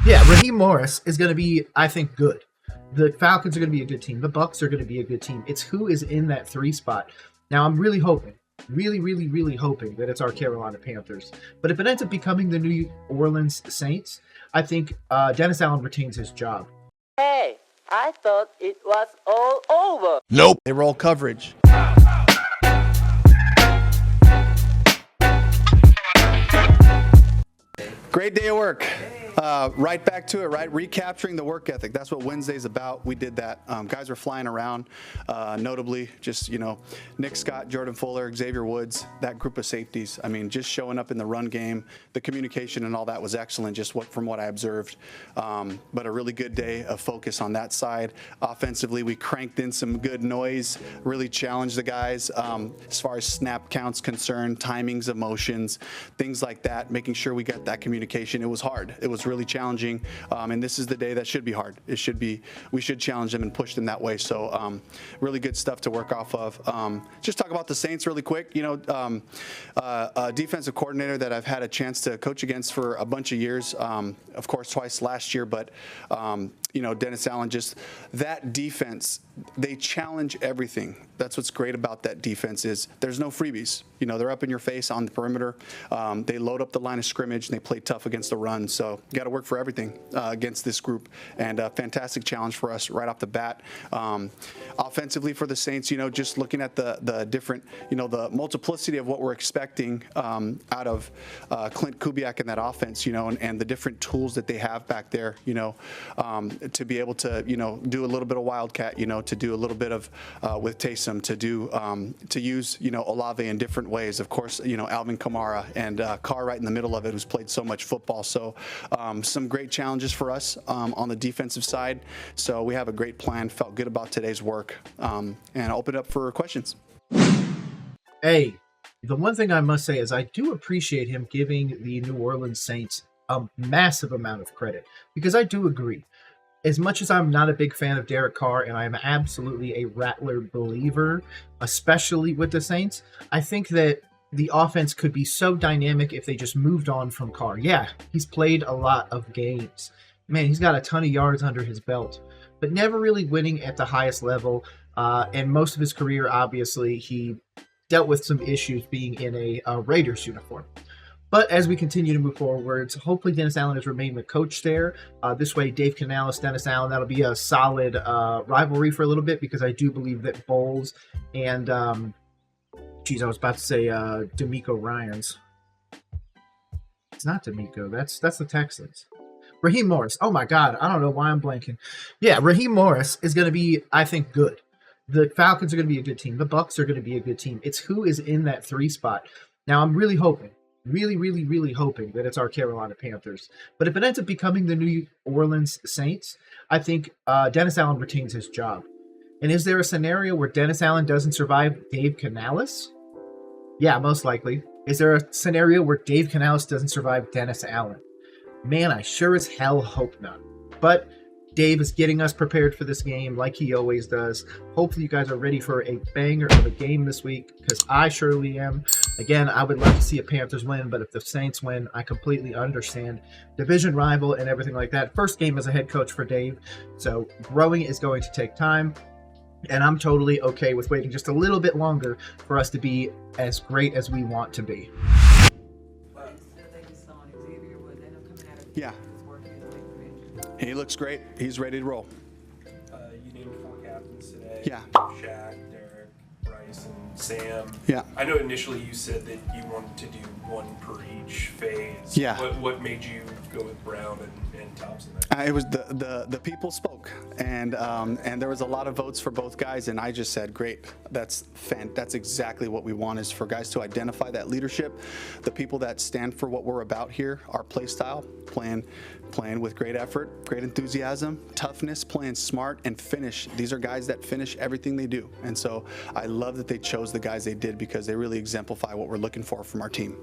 Yeah, Raheem Morris is going to be, I think, good. The Falcons are going to be a good team. The Bucks are going to be a good team. It's who is in that 3 spot. Now, I'm really hoping, really hoping that it's our Carolina Panthers. But if it ends up becoming the New Orleans Saints, I think Dennis Allen retains his job. Hey, I thought it was all over. Nope. They roll coverage. Great day of work. Right back to it, right? Recapturing the work ethic. That's what Wednesday's about. We did that. Guys were flying around, notably just, Nick Scott, Jordan Fuller, Xavier Woods, that group of safeties. I mean, just showing up in the run game, the communication and all that was excellent, just from what I observed. But a really good day of focus on that side. Offensively, we cranked in some good noise, really challenged the guys as far as snap counts concerned, timings of motions, things like that, making sure we got that communication. It was hard. It was really challenging, and this is the day that should be hard. We should challenge them and push them that way. So really good stuff to work off of. Just talk about the Saints really quick. A defensive coordinator that I've had a chance to coach against for a bunch of years, of course twice last year, but Dennis Allen, just that defense, they challenge everything. That's what's great about that defense is there's no freebies. They're up in your face on the perimeter. They load up the line of scrimmage and they play tough against the run. So you got to work for everything against this group, and a fantastic challenge for us right off the bat. Offensively for the Saints, just looking at the different, the multiplicity of what we're expecting out of Clint Kubiak and that offense, and the different tools that they have back there, to be able to, do a little bit of wildcat, to do a little bit of with Taysom, to use, Olave in different ways. Of course, Alvin Kamara and Carr right in the middle of it, who's played so much football. So some great challenges for us on the defensive side. So we have a great plan. Felt good about today's work, and I'll open it up for questions. Hey, the one thing I must say is I do appreciate him giving the New Orleans Saints a massive amount of credit, because I do agree. As much as I'm not a big fan of Derrick Carr, and I'm absolutely a Rattler believer, especially with the Saints, I think that the offense could be so dynamic if they just moved on from Carr. Yeah, he's played a lot of games. Man, he's got a ton of yards under his belt, but never really winning at the highest level. And most of his career, obviously, he dealt with some issues being in a Raiders uniform. But as we continue to move forwards, hopefully Dennis Allen has remained the coach there. This way, Dave Canales, Dennis Allen, that'll be a solid rivalry for a little bit, because I do believe that Bowles and, I was about to say D'Amico Ryans. It's not D'Amico. That's the Texans. Raheem Morris. Oh, my God. I don't know why I'm blanking. Yeah, Raheem Morris is going to be, I think, good. The Falcons are going to be a good team. The Bucks are going to be a good team. It's who is in that 3 spot. Now, I'm really hoping, really hoping that it's our Carolina Panthers. But if it ends up becoming the New Orleans Saints, I think Dennis Allen retains his job. And is there a scenario where Dennis Allen doesn't survive Dave Canales? Yeah, most likely. Is there a scenario where Dave Canales doesn't survive Dennis Allen? Man, I sure as hell hope not. But Dave is getting us prepared for this game like he always does. Hopefully you guys are ready for a banger of a game this week, because I surely am. Again, I would love to see a Panthers win, but if the Saints win, I completely understand. Division rival and everything like that. First game as a head coach for Dave, so growing is going to take time. And I'm totally okay with waiting just a little bit longer for us to be as great as we want to be. Yeah. He looks great. He's ready to roll. You named 4 captains today. Yeah. Shaq, Derrick, Bryce, and Sam. Yeah. I know initially you said that you wanted to do 1 per each phase. Yeah. What made you go with Brown and Thompson there? It was the people spoke, and there was a lot of votes for both guys, and I just said, great, that's exactly what we want, is for guys to identify that leadership, the people that stand for what we're about here, our play style, playing with great effort, great enthusiasm, toughness, playing smart, and finish. These are guys that finish everything they do, and so I love that they chose the guys they did, because they really exemplify what we're looking for from our team.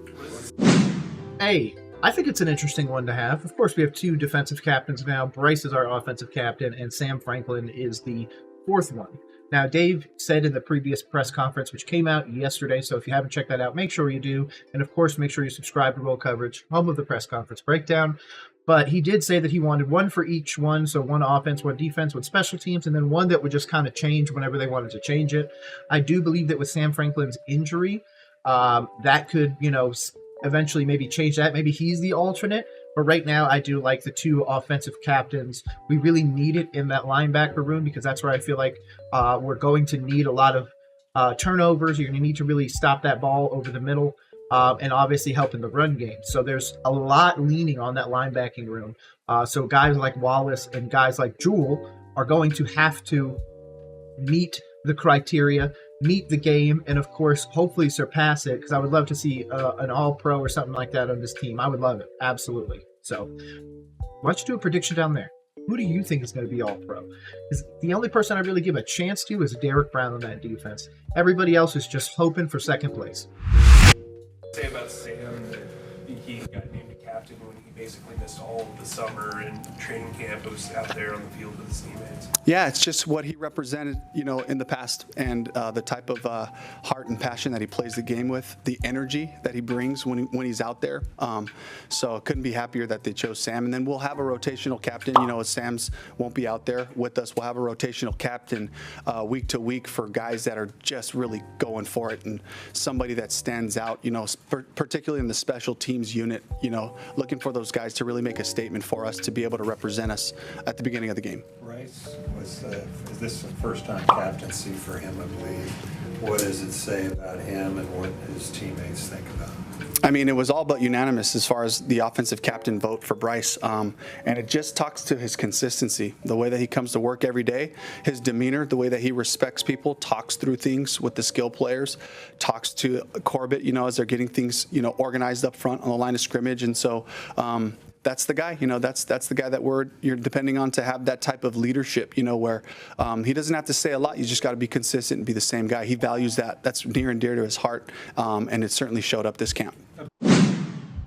Hey, I think it's an interesting one to have. Of course, we have 2 defensive captains now. Bryce is our offensive captain, and Sam Franklin is the 4th one. Now, Dave said in the previous press conference, which came out yesterday, so if you haven't checked that out, make sure you do. And, of course, make sure you subscribe to Roll Coverage, home of the press conference breakdown. But he did say that he wanted one for each one, so one offense, one defense, one special teams, and then one that would just kind of change whenever they wanted to change it. I do believe that with Sam Franklin's injury, that could, eventually maybe change that. Maybe he's the alternate. But right now, I do like the two offensive captains. We really need it in that linebacker room because that's where I feel like we're going to need a lot of turnovers. You're going to need to really stop that ball over the middle. And obviously help in the run game. So there's a lot leaning on that linebacking room. So guys like Wallace and guys like Jewell are going to have to meet the criteria, meet the game, and of course, hopefully surpass it, because I would love to see an all-pro or something like that on this team. I would love it. Absolutely. So why don't you do a prediction down there? Who do you think is going to be all-pro? Because the only person I really give a chance to is Derrick Brown on that defense. Everybody else is just hoping for second place. Say about Sam that he got named a captain when he basically missed all of the summer and training camp was out there on the field with his teammates. Yeah, it's just what he represented, in the past, and the type of heart and passion that he plays the game with, the energy that he brings when he's out there. So couldn't be happier that they chose Sam. And then we'll have a rotational captain. As Sam's won't be out there with us, we'll have a rotational captain week to week for guys that are just really going for it, and somebody that stands out, particularly in the special teams unit, looking for those guys to really make a statement for us to be able to represent us at the beginning of the game. Rice is this the first time captaincy for him, I believe. What does it say about him and what his teammates think about him? I mean, it was all but unanimous as far as the offensive captain vote for Bryce. And it just talks to his consistency, the way that he comes to work every day, his demeanor, the way that he respects people, talks through things with the skill players, talks to Corbett, as they're getting things, organized up front on the line of scrimmage. And so, that's the guy, that's the guy that you're depending on to have that type of leadership, where he doesn't have to say a lot. You just got to be consistent and be the same guy. He values that. That's near and dear to his heart. And it certainly showed up this camp.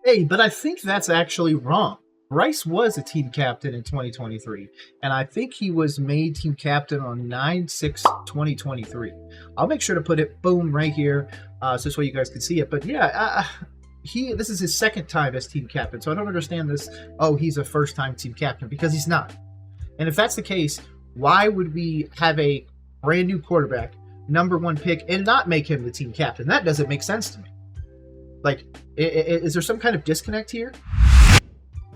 Hey, but I think that's actually wrong. Bryce was a team captain in 2023, and I think he was made team captain on 9/6/2023. I'll make sure to put it, boom, right here, so this way you guys can see it. But yeah, this is his second time as team captain, so I don't understand this, he's a first-time team captain, because he's not. And if that's the case, why would we have a brand new quarterback, number one pick, and not make him the team captain? That doesn't make sense to me. Like, is there some kind of disconnect here?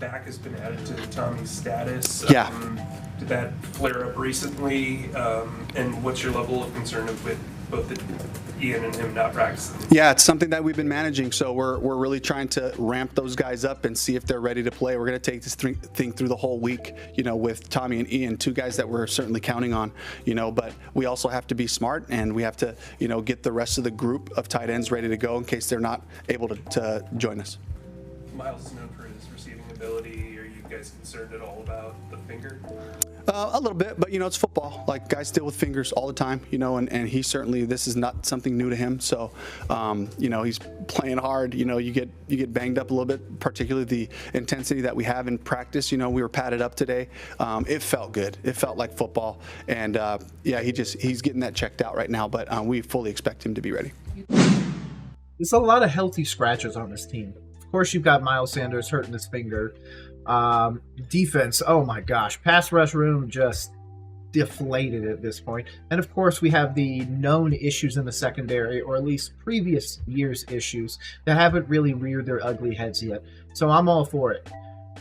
Back has been added to Tommy's status. Yeah. Did that flare up recently? And what's your level of concern with both Ian and him not practicing? Yeah, it's something that we've been managing. So we're really trying to ramp those guys up and see if they're ready to play. We're going to take this thing through the whole week, with Tommy and Ian, two guys that we're certainly counting on, but we also have to be smart, and we have to, get the rest of the group of tight ends ready to go in case they're not able to join us. Miles is known for his receiving ability. Are you guys concerned at all about the finger? A little bit, but it's football. Like, guys deal with fingers all the time, and he certainly, this is not something new to him. So, he's playing hard. You get banged up a little bit, particularly the intensity that we have in practice. We were padded up today. It felt good. It felt like football, and he's getting that checked out right now. But we fully expect him to be ready. There's a lot of healthy scratches on this team. Of course, you've got Miles Sanders hurting his finger. Defense, oh my gosh, pass rush room just deflated at this point. And of course, we have the known issues in the secondary, or at least previous year's issues that haven't really reared their ugly heads yet. So I'm all for it.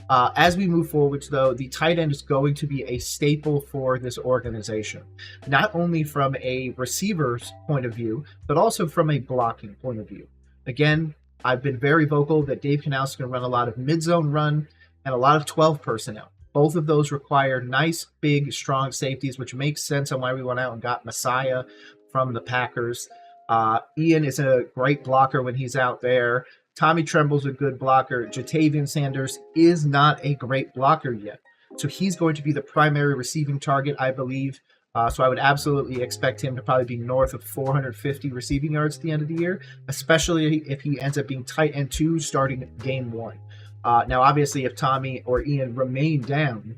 As we move forward, though, the tight end is going to be a staple for this organization, not only from a receiver's point of view, but also from a blocking point of view. Again, I've been very vocal that Dave Canales is going to run a lot of mid-zone run and a lot of 12 personnel. Both of those require nice, big, strong safeties, which makes sense on why we went out and got Messiah from the Packers. Ian is a great blocker when he's out there. Tommy Tremble's a good blocker. Jatavian Sanders is not a great blocker yet. So he's going to be the primary receiving target, I believe. So I would absolutely expect him to probably be north of 450 receiving yards at the end of the year, especially if he ends up being tight end 2 starting game 1. Now, obviously, if Tommy or Ian remain down,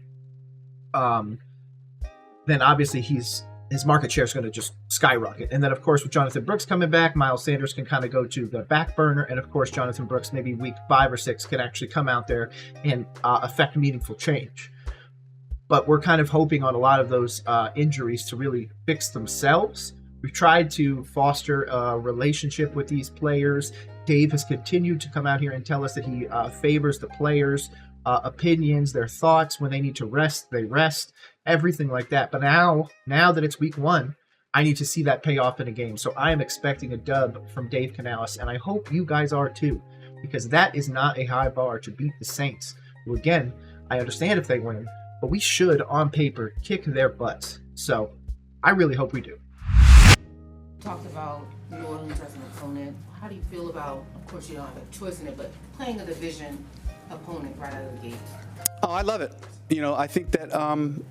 then obviously he's his market share is going to just skyrocket. And then, of course, with Jonathan Brooks coming back, Miles Sanders can kind of go to the back burner. And, of course, Jonathan Brooks, maybe week 5 or 6, can actually come out there and affect meaningful change. But we're kind of hoping on a lot of those injuries to really fix themselves. We've tried to foster a relationship with these players. Dave has continued to come out here and tell us that he favors the players' opinions, their thoughts. When they need to rest, they rest, everything like that. But now that it's week 1, I need to see that pay off in a game. So I am expecting a dub from Dave Canales, and I hope you guys are too, because that is not a high bar to beat the Saints, who, again, I understand if they win, but we should, on paper, kick their butts. So I really hope we do. Talked about New Orleans as an opponent. How do you feel about, of course you don't have a choice in it, but playing a division opponent right out of the gate? Oh, I love it. I think that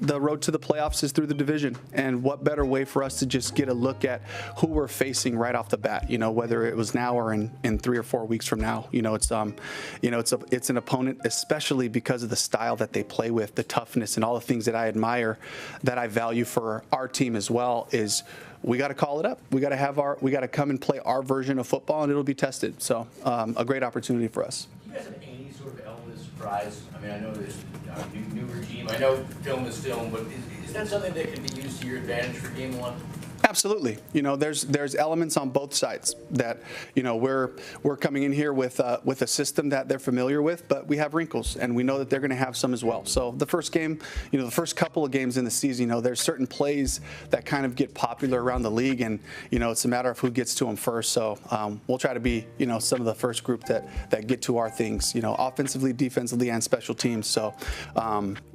the road to the playoffs is through the division, and what better way for us to just get a look at who we're facing right off the bat. Whether it was now or in 3 or 4 weeks from now. It's an opponent, especially because of the style that they play with, the toughness, and all the things that I admire, that I value for our team as well. Is we got to call it up. We got to come and play our version of football, and it'll be tested. So a great opportunity for us. Do you guys have any sort of element of surprise? I mean, I know there's a new regime. I know film is film, but is that something that can be used to your advantage for game 1? Absolutely. There's elements on both sides that, we're coming in here with a system that they're familiar with, but we have wrinkles, and we know that they're going to have some as well. So the first game, the first couple of games in the season, there's certain plays that kind of get popular around the league, and, it's a matter of who gets to them first. So we'll try to be, some of the first group that get to our things, offensively, defensively, and special teams. So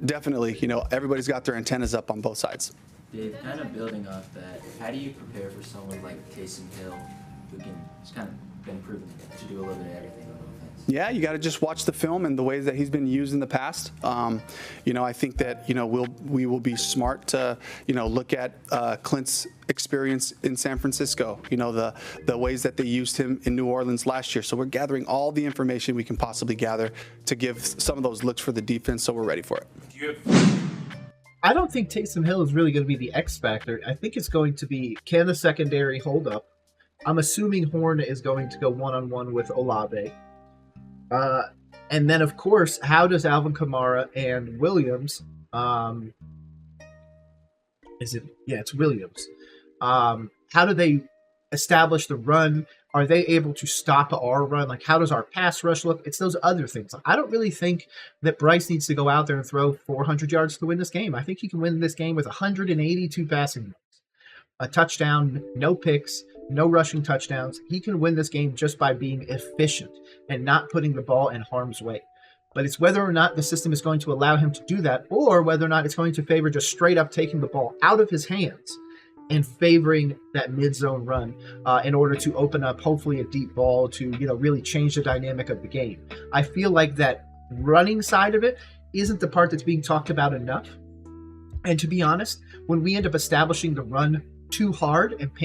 definitely, everybody's got their antennas up on both sides. Dave, kind of building off that, how do you prepare for someone like Taysom Hill, who has kind of been proven to do a little bit of everything on offense? Yeah, you got to just watch the film and the ways that he's been used in the past. I think that we will be smart to look at Clint's experience in San Francisco. The ways that they used him in New Orleans last year. So we're gathering all the information we can possibly gather to give some of those looks for the defense. So we're ready for it. I don't think Taysom Hill is really going to be the X factor. I think it's going to be, can the secondary hold up? I'm assuming Horn is going to go one-on-one with Olave. And then, of course, how does Alvin Kamara and Williams, it's Williams. How do they establish the run? Are they able to stop our run? Like, how does our pass rush look? It's those other things. I don't really think that Bryce needs to go out there and throw 400 yards to win this game. I think he can win this game with 182 passing yards, a touchdown, no picks, no rushing touchdowns. He can win this game just by being efficient and not putting the ball in harm's way. But it's whether or not the system is going to allow him to do that, or whether or not it's going to favor just straight up taking the ball out of his hands and favoring that mid-zone run in order to open up, hopefully, a deep ball to, really change the dynamic of the game. I feel like that running side of it isn't the part that's being talked about enough. And to be honest, when we end up establishing the run too hard and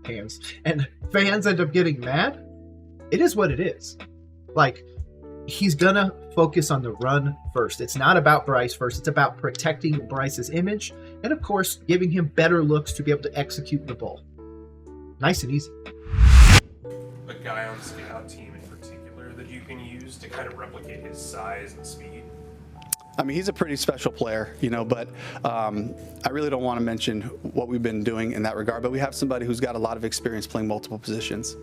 fans end up getting mad, it is what it is. Like, he's gonna focus on the run first. It's not about Bryce first. It's about protecting Bryce's image and, of course, giving him better looks to be able to execute the ball. Nice and easy. A guy on the scout team in particular that you can use to kind of replicate his size and speed? I mean, he's a pretty special player, but I really don't want to mention what we've been doing in that regard, but we have somebody who's got a lot of experience playing multiple positions.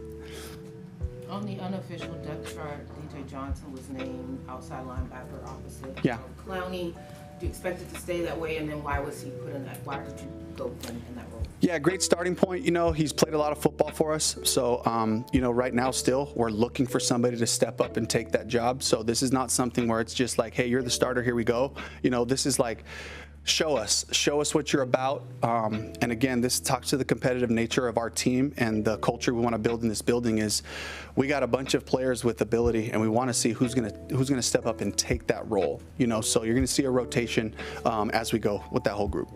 On the unofficial depth chart, DJ Johnson was named outside linebacker opposite. Yeah. Clowney, do you expect it to stay that way? And then why was he put in that? Why did you go with him in that role? Yeah, great starting point. He's played a lot of football for us. So, right now still, we're looking for somebody to step up and take that job. So this is not something where it's just like, hey, you're the starter, here we go. This is like, show us what you're about. And again, this talks to the competitive nature of our team and the culture we want to build in this building. Is we got a bunch of players with ability, and we want to see who's gonna step up and take that role. So you're gonna see a rotation as we go with that whole group.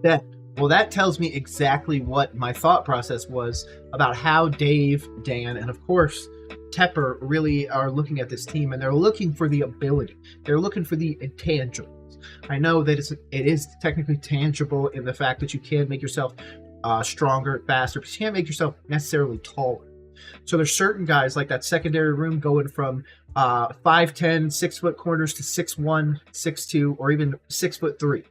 That tells me exactly what my thought process was about how Dave, Dan, and of course Tepper really are looking at this team, and they're looking for the ability. They're looking for the intangibles. I know that it is technically tangible in the fact that you can make yourself stronger, faster, but you can't make yourself necessarily taller. So there's certain guys like that secondary room going from 5'10", 6-foot corners to 6'1", 6'2", or even 6'3".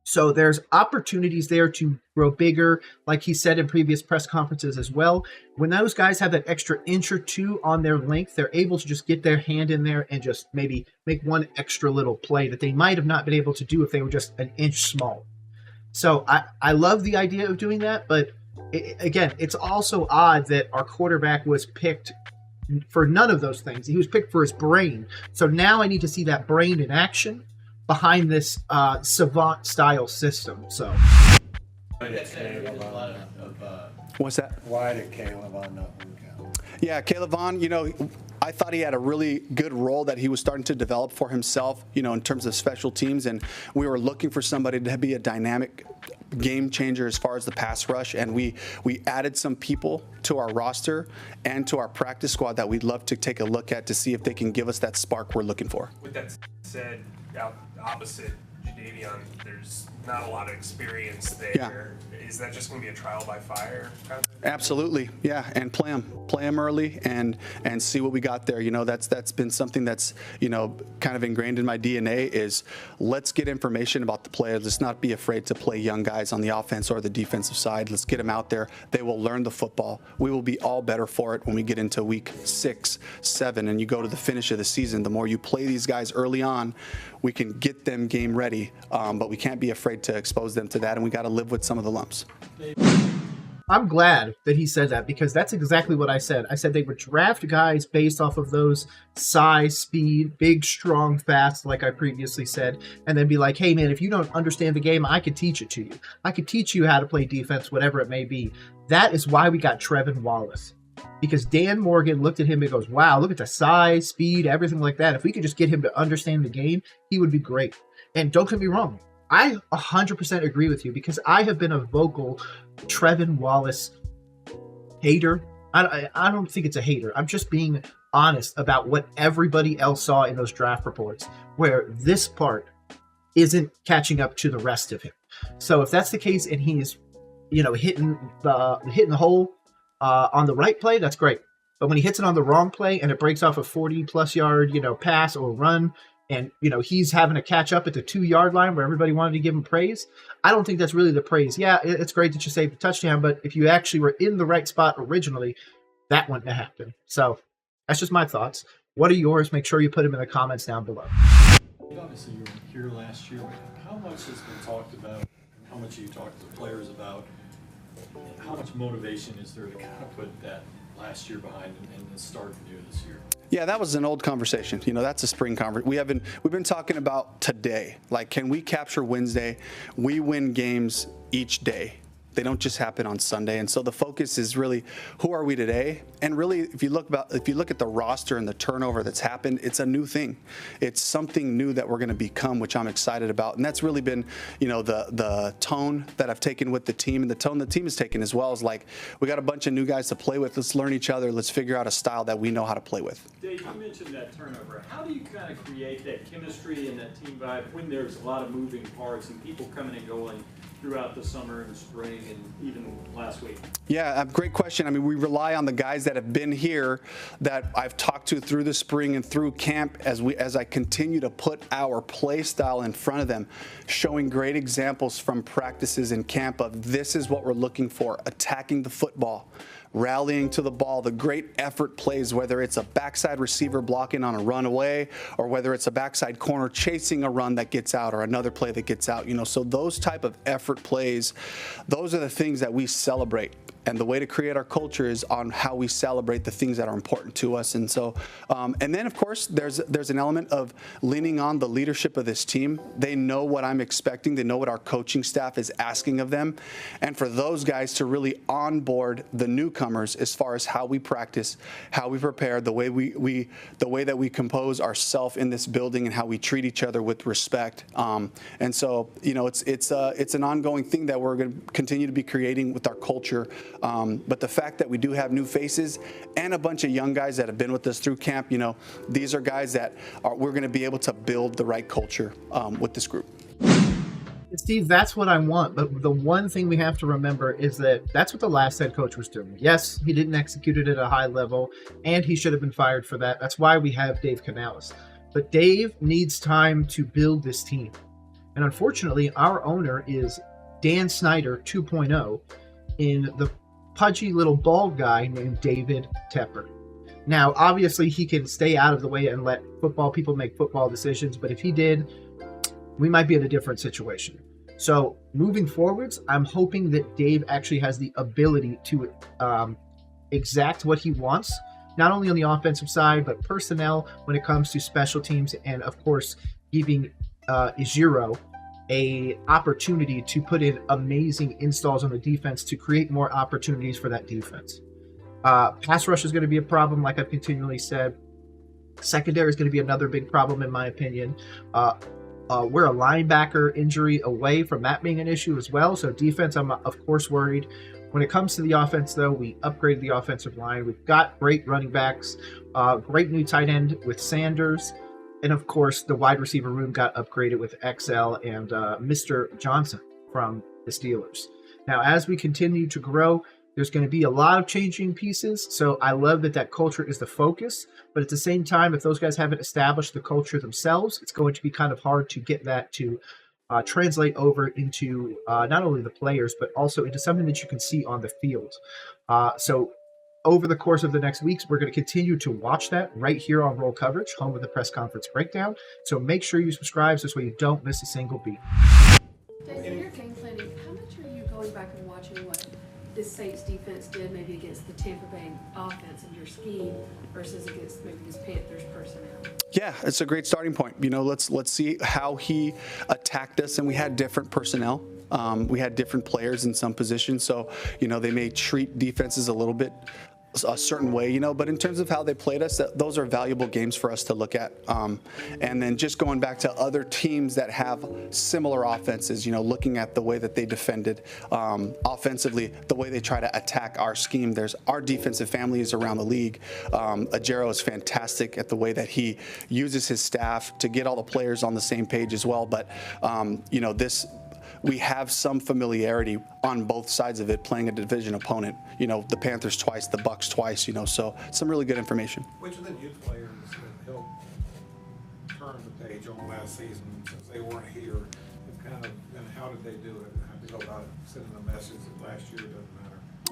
So there's opportunities there to grow bigger, like he said in previous press conferences as well. When those guys have that extra inch or two on their length, they're able to just get their hand in there and just maybe make one extra little play that they might have not been able to do if they were just an inch smaller. So I love the idea of doing that, but again, it's also odd that our quarterback was picked for none of those things. He was picked for his brain. So now I need to see that brain in action behind this savant style system. So what's that? Why did Caleb Vaughn not work out? Yeah, Caleb Vaughn, I thought he had a really good role that he was starting to develop for himself, in terms of special teams. And we were looking for somebody to be a dynamic game changer as far as the pass rush. And we added some people to our roster and to our practice squad that we'd love to take a look at to see if they can give us that spark we're looking for. With that said, opposite Jadeveon, there's not a lot of experience there. Yeah. Is that just going to be a trial by fire kind of thing? Absolutely, yeah, and play them early and see what we got there. That's been something that's kind of ingrained in my DNA is let's get information about the players. Let's not be afraid to play young guys on the offense or the defensive side. Let's get them out there. They will learn the football. We will be all better for it when we get into week 6, 7, and you go to the finish of the season. The more you play these guys early on, we can get them game ready, but we can't be afraid to expose them to that, and we got to live with some of the lumps. I'm glad that he said that because that's exactly what I said. I said they would draft guys based off of those size, speed, big, strong, fast, like I previously said, and then be like, hey, man, if you don't understand the game, I could teach it to you. I could teach you how to play defense, whatever it may be. That is why we got Trevin Wallace. Because Dan Morgan looked at him and goes, wow, look at the size, speed, everything like that. If we could just get him to understand the game, he would be great. And don't get me wrong, I 100% agree with you because I have been a vocal Trevin Wallace hater. I don't think it's a hater. I'm just being honest about what everybody else saw in those draft reports, where this part isn't catching up to the rest of him. So if that's the case and he's, hitting the hole on the right play, that's great. But when he hits it on the wrong play and it breaks off a 40-plus yard, pass or run, and, he's having to catch up at the 2-yard line where everybody wanted to give him praise, I don't think that's really the praise. Yeah, it's great that you saved the touchdown, but if you actually were in the right spot originally, that wouldn't have happened. So that's just my thoughts. What are yours? Make sure you put them in the comments down below. Obviously, you were here last year. How much has been talked about, and how much have you talked to the players about, how much motivation is there to kind of put that last year behind and start new this year? Yeah, that was an old conversation. That's a spring conversation. We've been talking about today. Like, can we capture Wednesday? We win games each day. They don't just happen on Sunday. And so the focus is really, who are we today? And really, if you look at the roster and the turnover that's happened, it's a new thing. It's something new that we're going to become, which I'm excited about. And that's really been, the tone that I've taken with the team, and the tone the team has taken as well, is like, we got a bunch of new guys to play with. Let's learn each other. Let's figure out a style that we know how to play with. Dave, you mentioned that turnover. How do you kind of create that chemistry and that team vibe when there's a lot of moving parts and people coming and going throughout the summer and spring and even last week? Yeah, great question. I mean, we rely on the guys that have been here that I've talked to through the spring and through camp as I continue to put our play style in front of them, showing great examples from practices in camp of this is what we're looking for, attacking the football, rallying to the ball, the great effort plays, whether it's a backside receiver blocking on a runaway or whether it's a backside corner chasing a run that gets out or another play that gets out. So those type of effort plays, those are the things that we celebrate. And the way to create our culture is on how we celebrate the things that are important to us. And so, and then of course, there's an element of leaning on the leadership of this team. They know what I'm expecting. They know what our coaching staff is asking of them. And for those guys to really onboard the newcomers newcomers as far as how we practice, how we prepare, the way the way that we compose ourselves in this building, and how we treat each other with respect. And so, it's an ongoing thing that we're going to continue to be creating with our culture. But the fact that we do have new faces and a bunch of young guys that have been with us through camp, these are guys that we're going to be able to build the right culture with this group. Steve, that's what I want. But the one thing we have to remember is that that's what the last head coach was doing. Yes, he didn't execute it at a high level, and he should have been fired for that. That's why we have Dave Canales. But Dave needs time to build this team. And unfortunately, our owner is Dan Snyder 2.0 in the pudgy little bald guy named David Tepper. Now, obviously, he can stay out of the way and let football people make football decisions. But if he did, we might be in a different situation. So moving forwards, I'm hoping that Dave actually has the ability to exact what he wants, not only on the offensive side, but personnel when it comes to special teams, and of course, giving Ijiro a opportunity to put in amazing installs on the defense to create more opportunities for that defense. Pass rush is going to be a problem, like I've continually said. Secondary is going to be another big problem, in my opinion. We're a linebacker injury away from that being an issue as well. So defense, I'm of course worried. When it comes to the offense, though, we upgraded the offensive line. We've got great running backs, great new tight end with Sanders. And of course, the wide receiver room got upgraded with XL and Mr. Johnson from the Steelers. Now, as we continue to grow, there's going to be a lot of changing pieces. So I love that culture is the focus. But at the same time, if those guys haven't established the culture themselves, it's going to be kind of hard to get that to translate over into not only the players, but also into something that you can see on the field. So over the course of the next weeks, we're going to continue to watch that right here on Roll Coverage, home of the press conference breakdown. So make sure you subscribe so this way you don't miss a single beat. Dave, in your game planning, how much are you going back and watching what this Saints defense did maybe against the Tampa Bay offense in your scheme versus against maybe this Panthers personnel? Yeah, it's a great starting point. Let's see how he attacked us, and we had different personnel. We had different players in some positions, so they may treat defenses a little bit a certain way, but in terms of how they played us, those are valuable games for us to look at. And then just going back to other teams that have similar offenses, looking at the way that they defended offensively, the way they try to attack our scheme. There's our defensive families around the league. Ijiro is fantastic at the way that he uses his staff to get all the players on the same page as well. But, we have some familiarity on both sides of it, playing a division opponent. The Panthers twice, the Bucks twice. So some really good information. Which of the new players helped turn the page on last season since they weren't here? And how did they do it? How did they go about it? Sending a message that last year doesn't matter.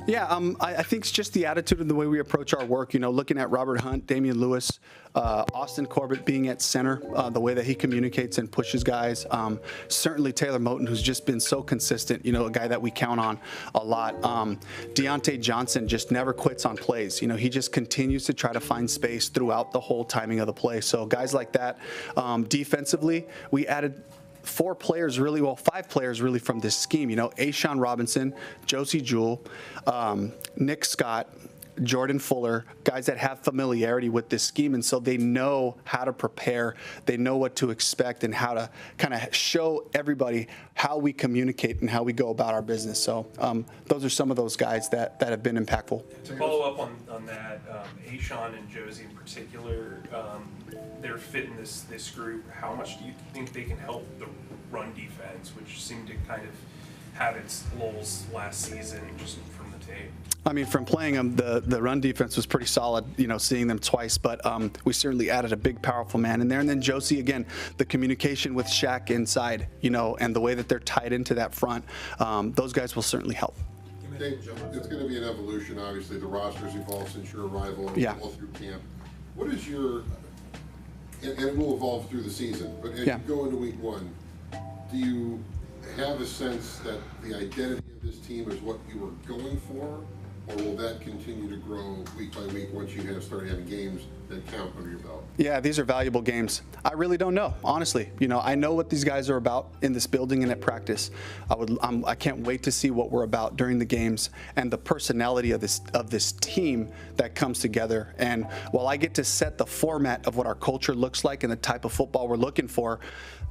Yeah, I think it's just the attitude and the way we approach our work. Looking at Robert Hunt, Damian Lewis, Austin Corbett being at center, the way that he communicates and pushes guys. Certainly Taylor Moton, who's just been so consistent, a guy that we count on a lot. Deontay Johnson just never quits on plays. He just continues to try to find space throughout the whole timing of the play. So guys like that. Defensively, we added 5 players really from this scheme. Ashawn Robinson, Josie Jewell, Nick Scott, Jordan Fuller, guys that have familiarity with this scheme, and so they know how to prepare, they know what to expect, and how to kind of show everybody how we communicate and how we go about our business. So those are some of those guys that have been impactful. To follow up on that, Ashawn and Josie in particular, they're fit in this group. How much do you think they can help the run defense, which seemed to kind of have its lulls last season just from the tape? I mean, from playing them, the run defense was pretty solid, seeing them twice, but we certainly added a big, powerful man in there. And then Josie, again, the communication with Shaq inside, and the way that they're tied into that front, those guys will certainly help. It's going to be an evolution, obviously. The roster's evolved since your arrival and all through camp. What is your, and it will evolve through the season, but as you go into week 1, do you have a sense that the identity of this team is what you were going for, or will that continue to grow week by week once you started having games that count under your belt? Yeah, these are valuable games. I really don't know, honestly. You know, I know what these guys are about in this building and at practice. I can't wait to see what we're about during the games and the personality of this team that comes together. And while I get to set the format of what our culture looks like and the type of football we're looking for,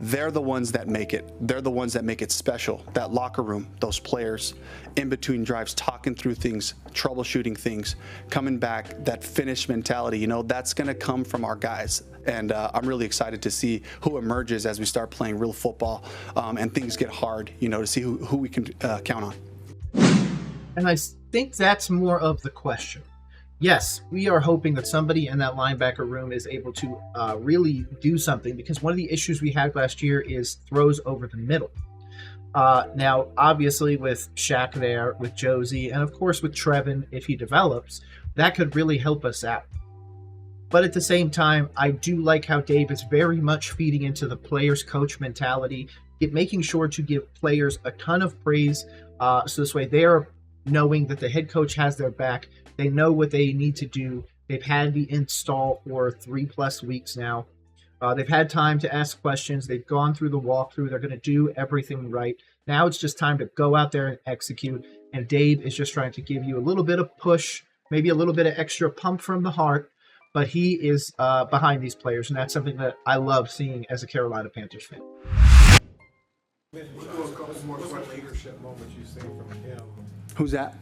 they're the ones that make it. They're the ones that make it special. That locker room, those players, in between drives, talking through things, troubleshooting things, coming back, that finish mentality, you know, that's going to come from our guys. And I'm really excited to see who emerges as we start playing real football and things get hard, you know, to see who we can count on. And I think that's more of the question. Yes, we are hoping that somebody in that linebacker room is able to really do something, because one of the issues we had last year is throws over the middle. Now, obviously, with Shaq there, with Josie, and of course with Trevin, if he develops, that could really help us out. But at the same time, I do like how Dave is very much feeding into the players' coach mentality, making sure to give players a ton of praise, so this way they're knowing that the head coach has their back. They know what they need to do. They've had the install for 3+ weeks now. They've had time to ask questions. They've gone through the walkthrough. They're going to do everything right. Now it's just time to go out there and execute. And Dave is just trying to give you a little bit of push, maybe a little bit of extra pump from the heart. But he is behind these players, and that's something that I love seeing as a Carolina Panthers fan. What leadership moments you've seen from him? Who's that?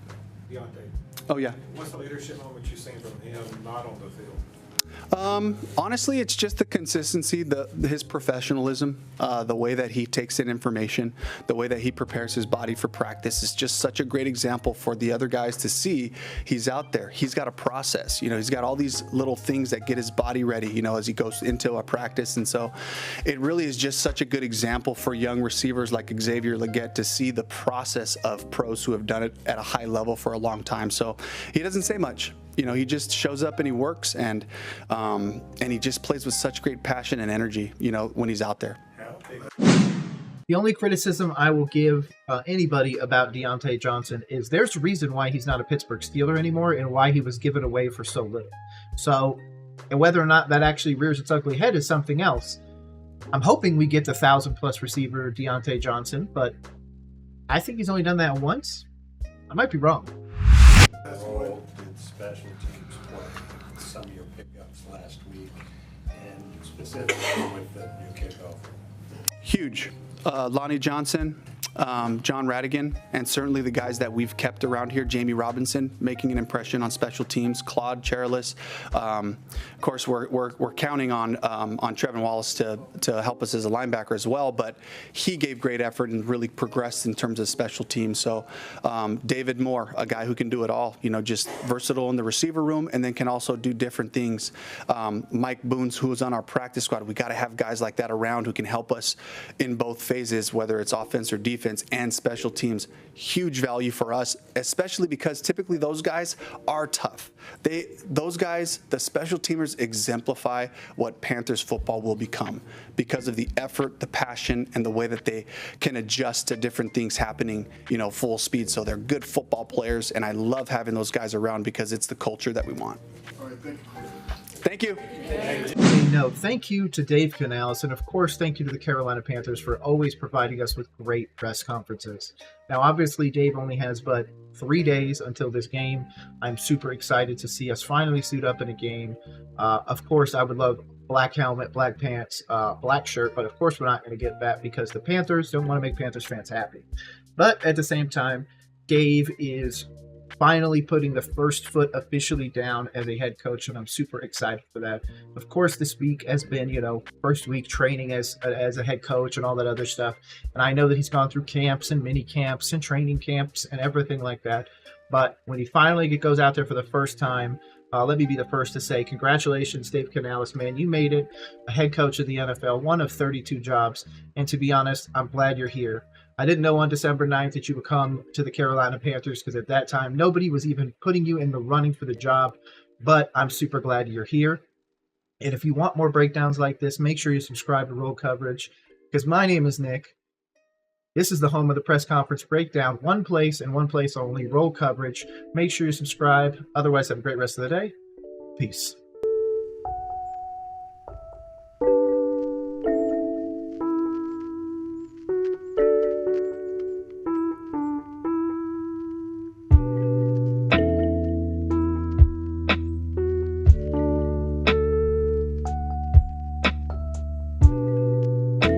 Deontay. Oh, yeah. What's the leadership moment you've seen from him not on the field? Honestly, it's just the consistency, his professionalism, the way that he takes in information, the way that he prepares his body for practice is just such a great example for the other guys to see. He's out there. He's got a process. You know, he's got all these little things that get his body ready, you know, as he goes into a practice. And so it really is just such a good example for young receivers like Xavier Legette to see the process of pros who have done it at a high level for a long time. So he doesn't say much. You know, he just shows up and he works, and he just plays with such great passion and energy, you know, when he's out there. The only criticism I will give anybody about Deontay Johnson is there's a reason why he's not a Pittsburgh Steeler anymore and why he was given away for so little. So, and whether or not that actually rears its ugly head is something else. I'm hoping we get the 1,000+ receiver Deontay Johnson, but I think he's only done that once. I might be wrong. Special teams play some of your pickups last week, and specifically with the new kickoff? Huge. Lonnie Johnson, John Radigan, and certainly the guys that we've kept around here, Jamie Robinson, making an impression on special teams, Claude Cherilus. Of course, we're counting on Trevin Wallace to help us as a linebacker as well, but he gave great effort and really progressed in terms of special teams. So David Moore, a guy who can do it all, you know, just versatile in the receiver room and then can also do different things. Mike Boones, who was on our practice squad, we got to have guys like that around who can help us in both phases, whether it's offense or defense and special teams. Huge value for us, especially because typically those guys are tough. Those guys, the special teamers, exemplify what Panthers football will become because of the effort, the passion, and the way that they can adjust to different things happening, you know, full speed. So they're good football players, and I love having those guys around because it's the culture that we want. All right, Thank you. No, thank you to Dave Canales, and of course, thank you to the Carolina Panthers for always providing us with great press conferences. Now, obviously, Dave only has but 3 days until this game. I'm super excited to see us finally suit up in a game. Of course, I would love black helmet, black pants, black shirt, but of course, we're not going to get that because the Panthers don't want to make Panthers fans happy. But at the same time, Dave is finally putting the first foot officially down as a head coach, and I'm super excited for that. Of course, this week has been, you know, first week training as a head coach and all that other stuff. And I know that he's gone through camps and mini camps and training camps and everything like that. But when he finally goes out there for the first time, let me be the first to say congratulations, Dave Canales, man. You made it a head coach of the NFL, one of 32 jobs. And to be honest, I'm glad you're here. I didn't know on December 9th that you would come to the Carolina Panthers because at that time, nobody was even putting you in the running for the job. But I'm super glad you're here. And if you want more breakdowns like this, make sure you subscribe to Roll Coverage because my name is Nick. This is the home of the press conference breakdown. One place and one place only, Roll Coverage. Make sure you subscribe. Otherwise, have a great rest of the day. Peace.